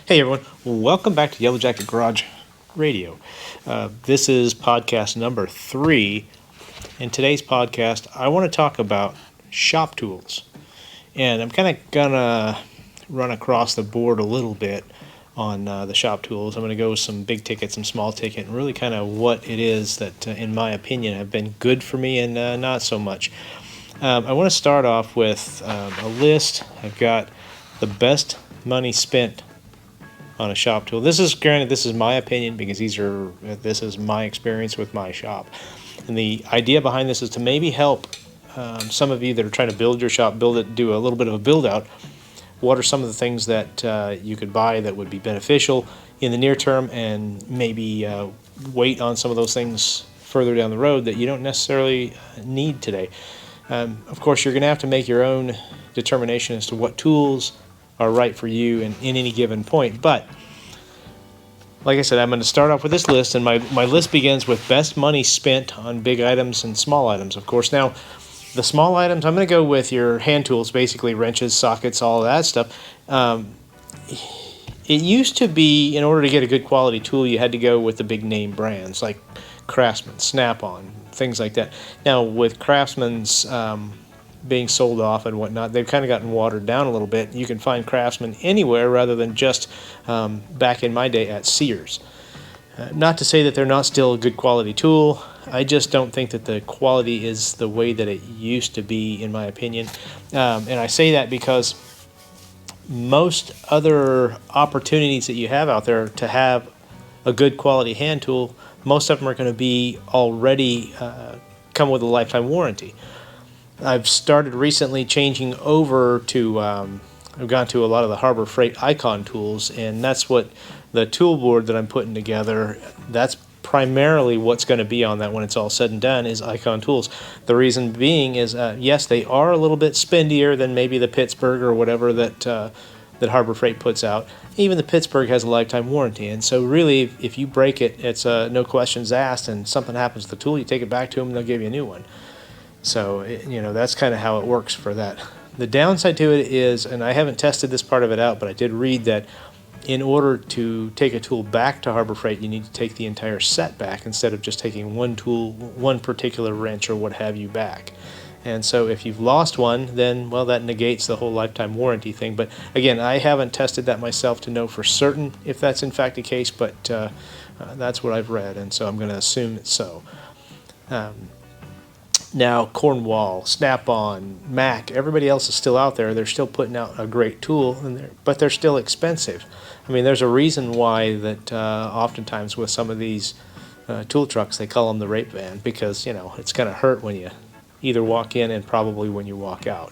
Hey everyone, welcome back to Yellow Jacket Garage Radio. This is podcast number 3. In today's podcast, I want to talk about shop tools. And I'm kind of going to run across the board a little bit on the shop tools. I'm going to go with some big ticket, some small ticket, and really kind of what it is that, in my opinion, have been good for me and not so much. I want to start off with a list. I've got the best money spent on a shop tool. This is my opinion because this is my experience with my shop. And the idea behind this is to maybe help some of you that are trying to build your shop, do a little bit of a build out. What are some of the things that you could buy that would be beneficial in the near term, and maybe wait on some of those things further down the road that you don't necessarily need today. Of course, you're going to have to make your own determination as to what tools are right for you in any given point. But like I said, I'm going to start off with this list, and my list begins with best money spent on big items and small items, of course. Now, the small items, I'm going to go with your hand tools, basically wrenches, sockets, all of that stuff. It used to be, in order to get a good quality tool, you had to go with the big name brands like Craftsman, Snap-on, things like that. Now, with Craftsman's being sold off and whatnot, they've kind of gotten watered down a little bit. You can find Craftsman anywhere rather than just back in my day at Sears. Not to say that they're not still a good quality tool. I just don't think that the quality is the way that it used to be, in my opinion. And I say that because most other opportunities that you have out there to have a good quality hand tool, most of them are going to be already come with a lifetime warranty. I've started recently changing over to, I've gone to a lot of the Harbor Freight Icon tools, and that's what the tool board that I'm putting together, that's primarily what's going to be on that when it's all said and done, is Icon tools. The reason being is, yes, they are a little bit spendier than maybe the Pittsburgh or whatever that Harbor Freight puts out. Even the Pittsburgh has a lifetime warranty, and so really, if you break it, it's no questions asked, and something happens to the tool, you take it back to them, and they'll give you a new one. So, that's kind of how it works for that. The downside to it is, and I haven't tested this part of it out, but I did read that in order to take a tool back to Harbor Freight, you need to take the entire set back instead of just taking one tool, one particular wrench or what have you back. And so if you've lost one, then, well, that negates the whole lifetime warranty thing. But again, I haven't tested that myself to know for certain if that's in fact the case, but that's what I've read, and so I'm going to assume it's so. Now, Cornwall, Snap-on, Mac, everybody else is still out there. They're still putting out a great tool, but they're still expensive. I mean, there's a reason why that oftentimes with some of these tool trucks, they call them the rape van, because, it's going to hurt when you either walk in and probably when you walk out.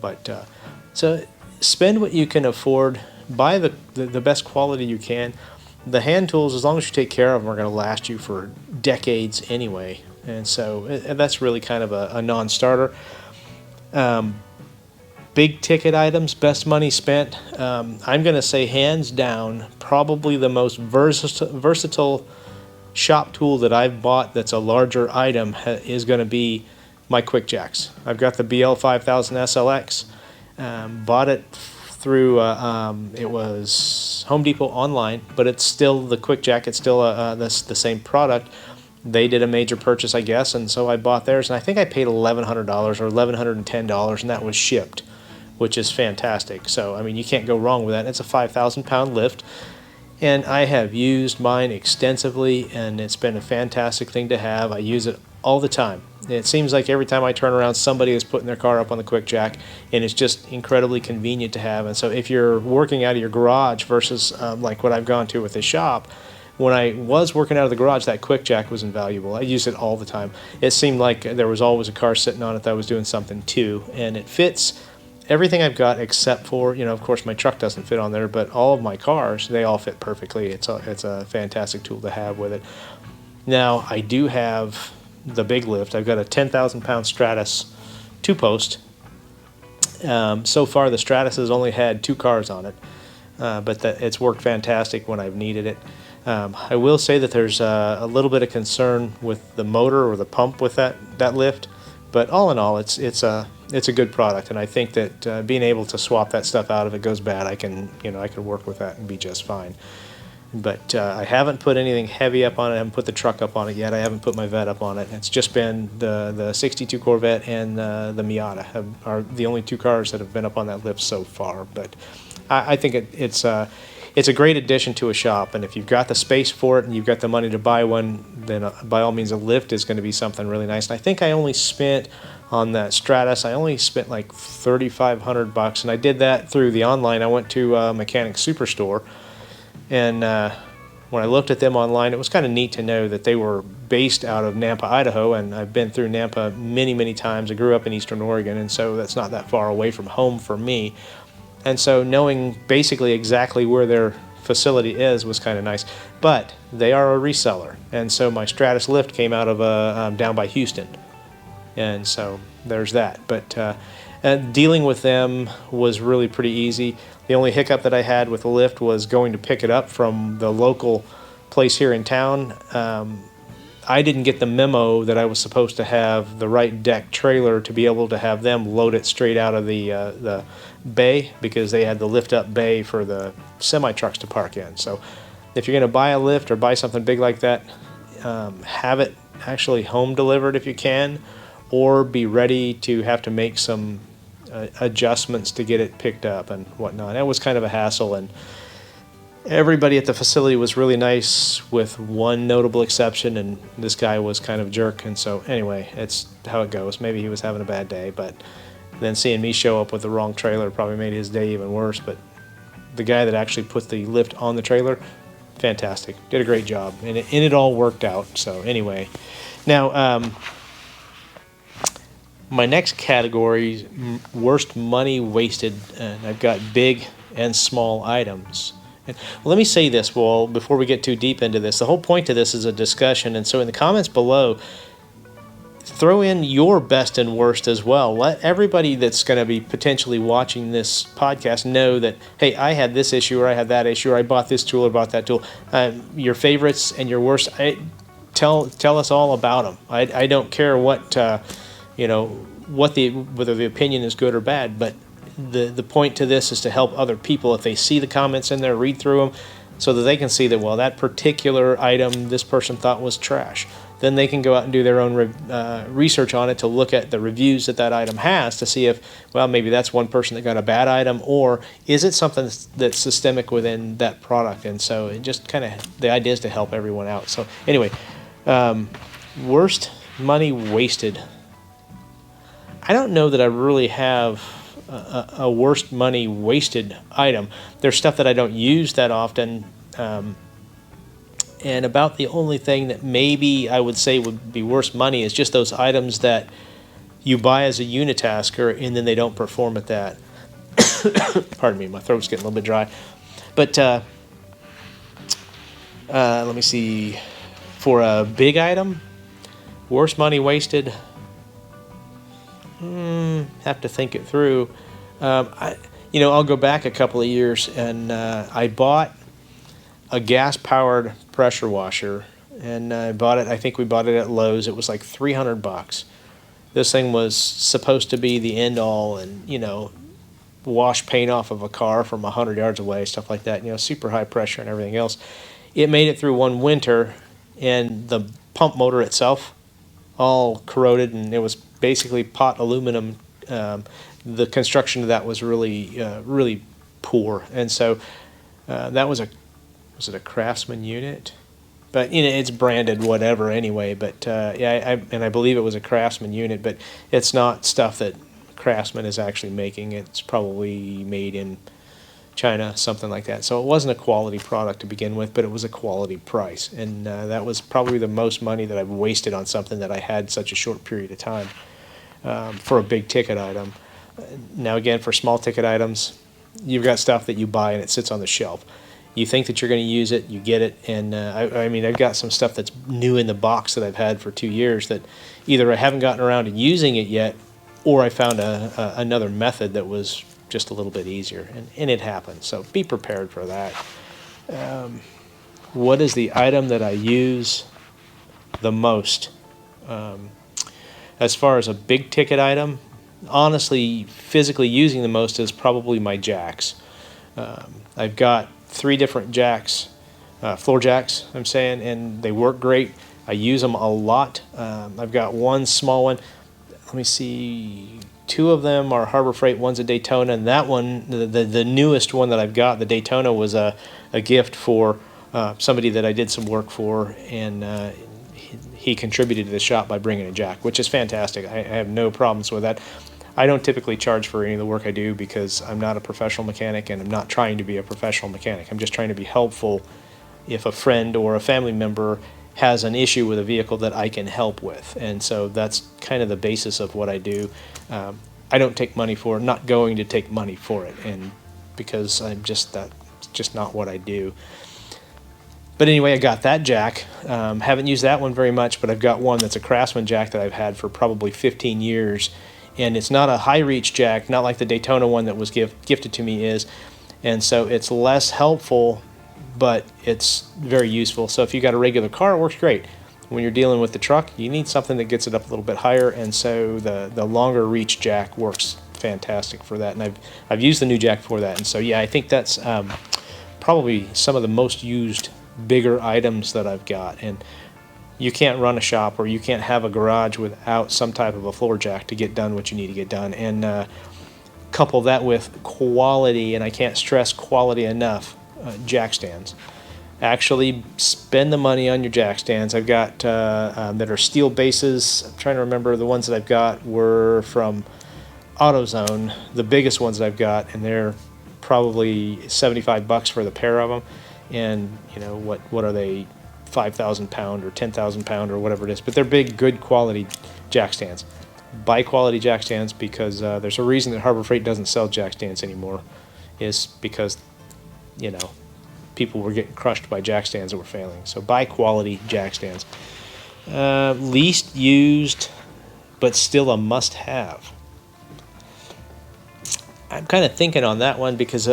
But so spend what you can afford. Buy the best quality you can. The hand tools, as long as you take care of them, are going to last you for decades anyway. And so that's really kind of a non-starter. Big ticket items, best money spent. I'm going to say hands down, probably the most versatile shop tool that I've bought that's a larger item is going to be my quick jacks. I've got the BL5000 SLX. Bought it through, it was Home Depot online, but it's still the quick jack. It's still the same product. They did a major purchase, I guess, and so I bought theirs, and I think I paid $1,100 or $1,110, and that was shipped, which is fantastic. So, I mean, you can't go wrong with that. It's a 5,000-pound lift, and I have used mine extensively, and it's been a fantastic thing to have. I use it all the time. It seems like every time I turn around, somebody is putting their car up on the quick jack, and it's just incredibly convenient to have. And so if you're working out of your garage versus like what I've gone to with this shop, when I was working out of the garage, that quick jack was invaluable. I used it all the time. It seemed like there was always a car sitting on it that was doing something too, and it fits everything I've got except for, of course my truck doesn't fit on there, but all of my cars, they all fit perfectly. It's a fantastic tool to have with it. Now, I do have the big lift. I've got a 10,000-pound Stratus 2-post. So far, the Stratus has only had 2 cars on it, but it's worked fantastic when I've needed it. I will say that there's a little bit of concern with the motor or the pump with that lift, but all in all, it's it's a good product, and I think that being able to swap that stuff out if it goes bad, I can work with that and be just fine. But I haven't put anything heavy up on it. I haven't put the truck up on it yet. I haven't put my vet up on it. It's just been the 62 Corvette and the Miata are the only two cars that have been up on that lift so far. But I think it's a great addition to a shop. And if you've got the space for it and you've got the money to buy one, then by all means a lift is going to be something really nice. And I think I only spent on that Stratus, I only spent like $3,500, and I did that through the online. I went to Mechanic Superstore. And when I looked at them online, it was kind of neat to know that they were based out of Nampa, Idaho, and I've been through Nampa many, many times. I grew up in Eastern Oregon, and so that's not that far away from home for me. And so knowing basically exactly where their facility is was kind of nice. But they are a reseller, and so my Stratus lift came out of down by Houston. And so there's that. But dealing with them was really pretty easy. The only hiccup that I had with the lift was going to pick it up from the local place here in town. I didn't get the memo that I was supposed to have the right deck trailer to be able to have them load it straight out of the bay, because they had the lift-up bay for the semi-trucks to park in. So if you're going to buy a lift or buy something big like that, have it actually home delivered if you can, or be ready to have to make some adjustments to get it picked up and whatnot. That was kind of a hassle, and everybody at the facility was really nice with one notable exception, and this guy was kind of a jerk. And so anyway, it's how it goes. Maybe he was having a bad day, but then seeing me show up with the wrong trailer probably made his day even worse. But the guy that actually put the lift on the trailer, fantastic, did a great job, and it all worked out. So anyway, now my next category is worst money wasted, and I've got big and small items. And, well, let me say this, before we get too deep into this. The whole point of this is a discussion, and so in the comments below, throw in your best and worst as well. Let everybody that's going to be potentially watching this podcast know that, hey, I had this issue, or I had that issue, or I bought this tool or bought that tool. Your favorites and your worst, tell us all about them. I don't care what whether the opinion is good or bad, but the point to this is to help other people. If they see the comments in there, read through them so that they can see that, well, that particular item this person thought was trash. Then they can go out and do their own research on it to look at the reviews that item has to see if, well, maybe that's one person that got a bad item, or is it something that's systemic within that product. And so it just kind of, the idea is to help everyone out. So anyway, worst money wasted. I don't know that I really have a worst money wasted item. There's stuff that I don't use that often, and about the only thing that maybe I would say would be worst money is just those items that you buy as a unitasker and then they don't perform at that. Pardon me, my throat's getting a little bit dry. But let me see. For a big item, worst money wasted, have to think it through. I'll go back a couple of years, and I bought a gas-powered pressure washer, and I think we bought it at Lowe's. It was like $300. This thing was supposed to be the end-all, and wash paint off of a car from 100 yards away, stuff like that. Super high pressure and everything else. It made it through one winter, and the pump motor itself all corroded, and it was basically pot aluminum. The construction of that was really poor, and so that was it a Craftsman unit? But it's branded whatever anyway. But I believe it was a Craftsman unit, but it's not stuff that Craftsman is actually making. It's probably made in China, something like that. So it wasn't a quality product to begin with, but it was a quality price, and that was probably the most money that I've wasted on something that I had such a short period of time for a big ticket item. Now again, for small ticket items, you've got stuff that you buy and it sits on the shelf. You think that you're going to use it, you get it, and I've got some stuff that's new in the box that I've had for 2 years that either I haven't gotten around to using it yet, or I found another method that was just a little bit easier, and it happens. So be prepared for that. What is the item that I use the most? As far as a big ticket item, honestly physically using the most is probably my jacks. I've got 3 different jacks, floor jacks, I'm saying, and they work great. I use them a lot. I've got one small one. Let me see. 2 of them are Harbor Freight. One's a Daytona, and that one, the newest one that I've got, the Daytona, was a gift for somebody that I did some work for, and he contributed to the shop by bringing a jack, which is fantastic. I have no problems with that. I don't typically charge for any of the work I do because I'm not a professional mechanic, and I'm not trying to be a professional mechanic. I'm just trying to be helpful if a friend or a family member has an issue with a vehicle that I can help with. And so that's kind of the basis of what I do. I don't take money for it, not going to take money for it, and because that's just not what I do. But anyway, I got that jack. Haven't used that one very much, but I've got one that's a Craftsman jack that I've had for probably 15 years. And it's not a high reach jack, not like the Daytona one that was gifted to me is. And so it's less helpful, but it's very useful. So if you got a regular car, it works great. When you're dealing with the truck, you need something that gets it up a little bit higher, and so the longer reach jack works fantastic for that. And I've used the new jack for that. And so yeah, I think that's probably some of the most used bigger items that I've got. And you can't run a shop, or you can't have a garage without some type of a floor jack to get done what you need to get done. And couple that with quality, and I can't stress quality enough, jack stands. Actually spend the money on your jack stands. I've got that are steel bases. I'm trying to remember, the ones that I've got were from AutoZone, the biggest ones that I've got, and they're probably $75 for the pair of them. And you know, what are they, 5,000 pound or 10,000 pound or whatever it is, but they're big, good quality jack stands. Buy quality jack stands, because there's a reason that Harbor Freight doesn't sell jack stands anymore, is because, you know, people were getting crushed by jack stands that were failing. So buy quality jack stands. Least used, but still a must-have. I'm kind of thinking on that one, because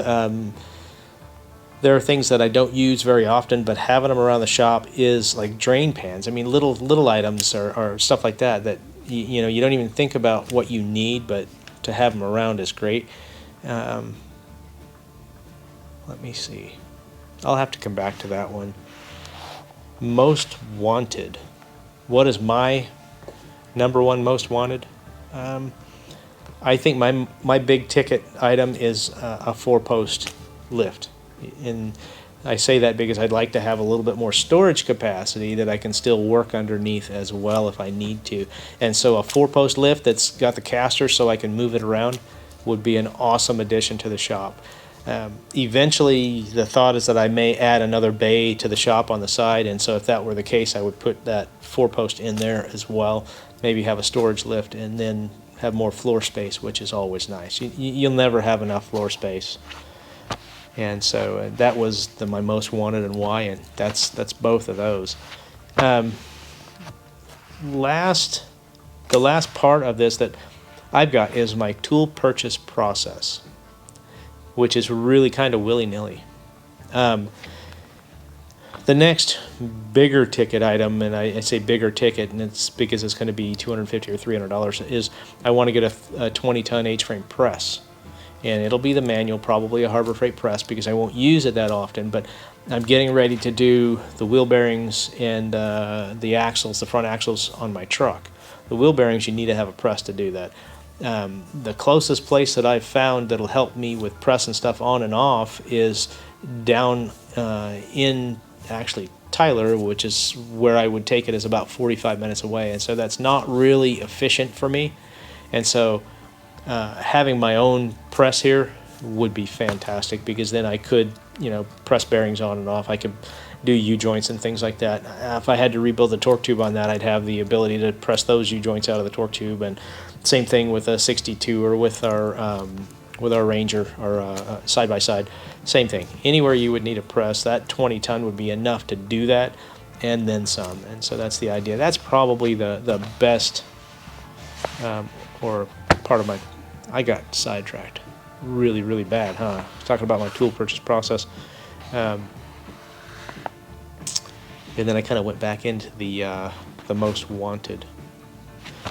there are things that I don't use very often, but having them around the shop is like drain pans. I mean, little items or stuff like that you know, you don't even think about what you need, but to have them around is great. Let me see. I'll have to come back to that one. Most wanted. What is my number one most wanted? I think my big ticket item is a 4-post lift. And I say that because I'd like to have a little bit more storage capacity that I can still work underneath as well if I need to. And so a 4-post lift that's got the caster so I can move it around would be an awesome addition to the shop. Eventually, the thought is that I may add another bay to the shop on the side, and so if that were the case, I would put that 4-post in there as well, maybe have a storage lift, and then have more floor space, which is always nice. You'll never have enough floor space. And so that was my most wanted, and why, and that's both of those. The last part of this that I've got is my tool purchase process, which is really kind of willy-nilly. The next bigger ticket item, and I say bigger ticket, and it's because it's going to be $250 or $300, is I want to get a 20-ton H-frame press. And it'll be the manual, probably a Harbor Freight press, because I won't use it that often, but I'm getting ready to do the wheel bearings and the axles, the front axles on my truck. The wheel bearings, you need to have a press to do that. The closest place that I've found that'll help me with pressing stuff on and off is down in actually Tyler, which is where I would take it, is about 45 minutes away, and so that's not really efficient for me. And so having my own press here would be fantastic, because then I could, you know, press bearings on and off. I could do U-joints and things like that. If I had to rebuild the torque tube on that, I'd have the ability to press those U-joints out of the torque tube. And same thing with a 62 or with our Ranger or side by side. Same thing. Anywhere you would need a press, that 20-ton would be enough to do that, and then some. And so that's the idea. That's probably the best or part of my. I got sidetracked really, really bad, huh? Talking about my tool purchase process. And then I kind of went back into the most wanted.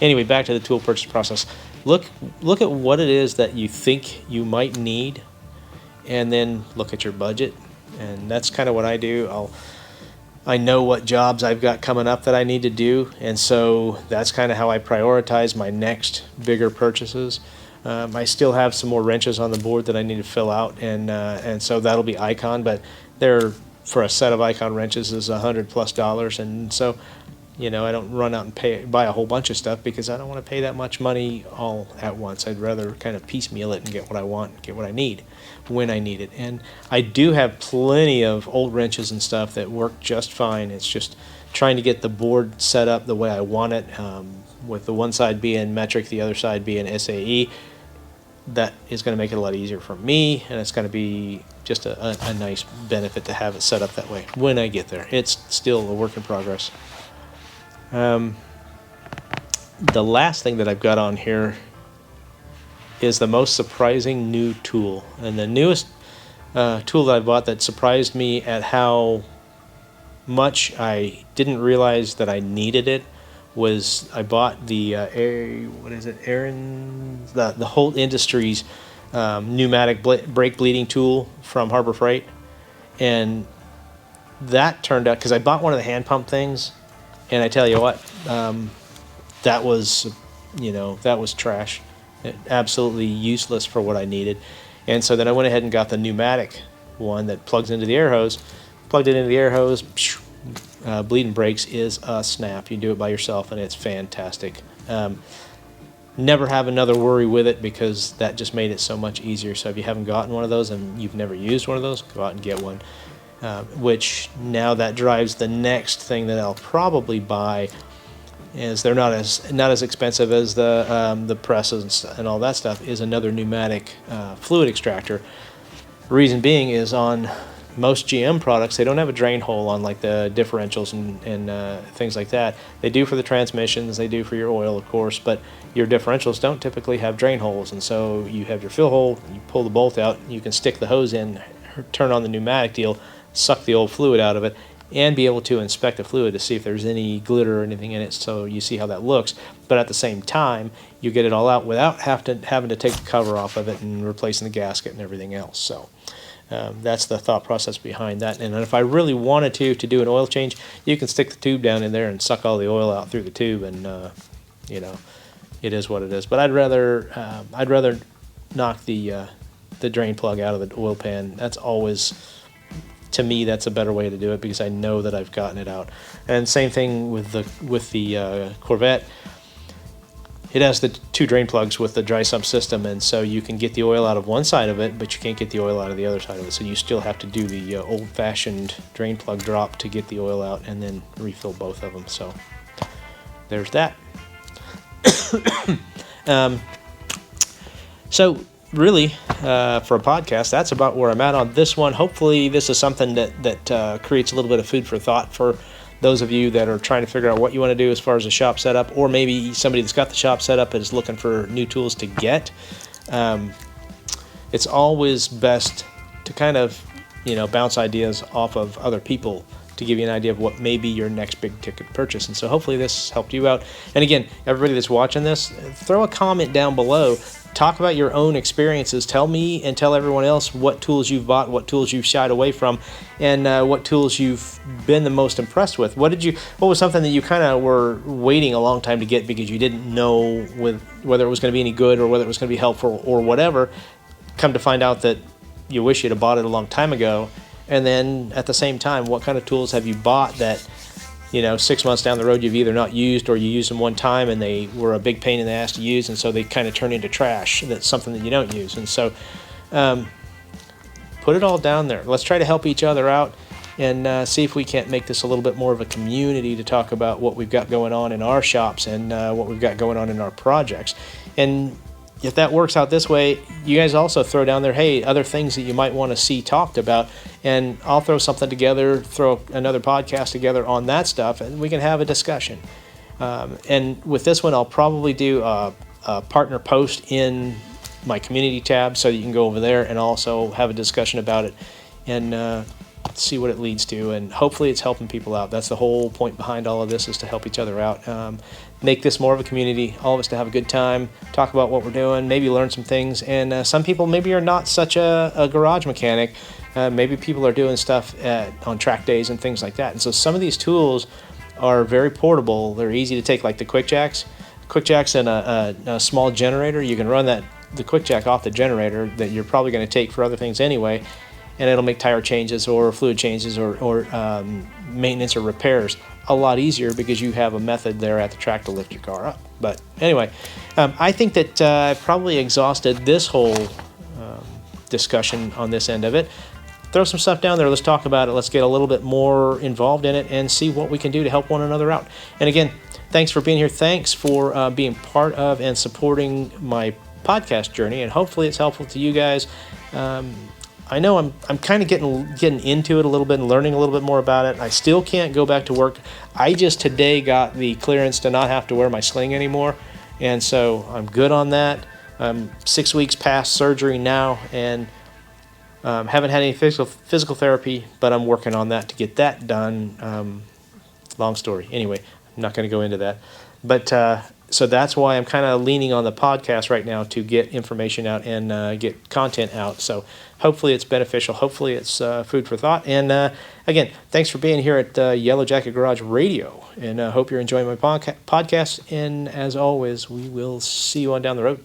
Anyway, back to the tool purchase process. look look at what it is that you think you might need, and then look at your budget. And that's kind of what I do. I know what jobs I've got coming up that I need to do, and so that's kind of how I prioritize my next bigger purchases. I still have some more wrenches on the board that I need to fill out, and so that'll be Icon, but they're, for a set of Icon wrenches, is $100+, and so I don't run out and buy a whole bunch of stuff because I don't want to pay that much money all at once. I'd rather kind of piecemeal it and get what I want, get what I need, when I need it. And I do have plenty of old wrenches and stuff that work just fine. It's just trying to get the board set up the way I want it, with the one side being metric, the other side being SAE. That is going to make it a lot easier for me, and it's going to be just a nice benefit to have it set up that way when I get there. It's still a work in progress. The last thing that I've got on here is the most surprising new tool. And the newest tool that I bought that surprised me at how much I didn't realize that I needed it was I bought the the Holt Industries pneumatic brake bleeding tool from Harbor Freight. And that turned out, because I bought one of the hand pump things, and I tell you what, that was trash. Absolutely useless for what I needed. And so then I went ahead and got the pneumatic one that plugs into the air hose. Plugged it into the air hose. Bleeding brakes is a snap. You do it by yourself, and it's fantastic. Never have another worry with it, because that just made it so much easier. So if you haven't gotten one of those and you've never used one of those, go out and get one. Which now that drives the next thing that I'll probably buy, is they're not as expensive as the presses and all that stuff, is another pneumatic fluid extractor. Reason being is, on most GM products, they don't have a drain hole on like the differentials and things like that. They do for the transmissions, they do for your oil, of course, but your differentials don't typically have drain holes. And so you have your fill hole, you pull the bolt out, you can stick the hose in, turn on the pneumatic deal, suck the old fluid out of it, and be able to inspect the fluid to see if there's any glitter or anything in it, so you see how that looks. But at the same time, you get it all out without having to take the cover off of it and replacing the gasket and everything else. So that's the thought process behind that. And if I really wanted to do an oil change, you can stick the tube down in there and suck all the oil out through the tube, and it is what it is. But I'd rather knock the drain plug out of the oil pan. That's always, to me, that's a better way to do it, because I know that I've gotten it out. And same thing with the Corvette. It has the two drain plugs with the dry sump system, and so you can get the oil out of one side of it, but you can't get the oil out of the other side of it. So you still have to do the old-fashioned drain plug drop to get the oil out, and then refill both of them. So there's that. So really, for a podcast, that's about where I'm at on this one. Hopefully this is something that creates a little bit of food for thought for those of you that are trying to figure out what you want to do as far as a shop setup, or maybe somebody that's got the shop set up and is looking for new tools to get. It's always best to kind of bounce ideas off of other people to give you an idea of what may be your next big ticket purchase. And so hopefully this helped you out. And again, everybody that's watching this, throw a comment down below. Talk about your own experiences. Tell me and tell everyone else what tools you've bought, what tools you've shied away from, and what tools you've been the most impressed with. What was something that you kind of were waiting a long time to get because you didn't know whether it was going to be any good or whether it was going to be helpful or whatever. Come to find out that you wish you'd have bought it a long time ago. And then at the same time, what kind of tools have you bought that 6 months down the road you've either not used, or you used them one time and they were a big pain in the ass to use, and so they kind of turn into trash. That's something that you don't use. And so put it all down there. Let's try to help each other out and see if we can't make this a little bit more of a community to talk about what we've got going on in our shops and what we've got going on in our projects. And if that works out this way, you guys also throw down there, hey, other things that you might want to see talked about, and I'll throw something together, throw another podcast together on that stuff, and we can have a discussion. And with this one, I'll probably do a partner post in my community tab, so you can go over there and also have a discussion about it. And see what it leads to, and hopefully it's helping people out. That's the whole point behind all of this, is to help each other out. Make this more of a community, all of us to have a good time, talk about what we're doing, maybe learn some things. And some people maybe are not such a garage mechanic. Maybe people are doing stuff on track days and things like that. And so some of these tools are very portable. They're easy to take, like the quick jacks. Quick jacks and a small generator. You can run the quick jack off the generator that you're probably going to take for other things anyway, and it'll make tire changes or fluid changes or maintenance or repairs a lot easier, because you have a method there at the track to lift your car up. But anyway, I think that I've probably exhausted this whole discussion on this end of it. Throw some stuff down there. Let's talk about it. Let's get a little bit more involved in it and see what we can do to help one another out. And again, thanks for being here. Thanks for being part of and supporting my podcast journey, and hopefully it's helpful to you guys. I know I'm kind of getting into it a little bit and learning a little bit more about it. I still can't go back to work. I just today got the clearance to not have to wear my sling anymore, and so I'm good on that. I'm 6 weeks past surgery now, and haven't had any physical therapy, but I'm working on that to get that done. Long story. Anyway, I'm not going to go into that. But so that's why I'm kind of leaning on the podcast right now to get information out and get content out. So hopefully it's beneficial. Hopefully it's food for thought. And again, thanks for being here at Yellow Jacket Garage Radio. And I hope you're enjoying my podcast. And as always, we will see you on down the road.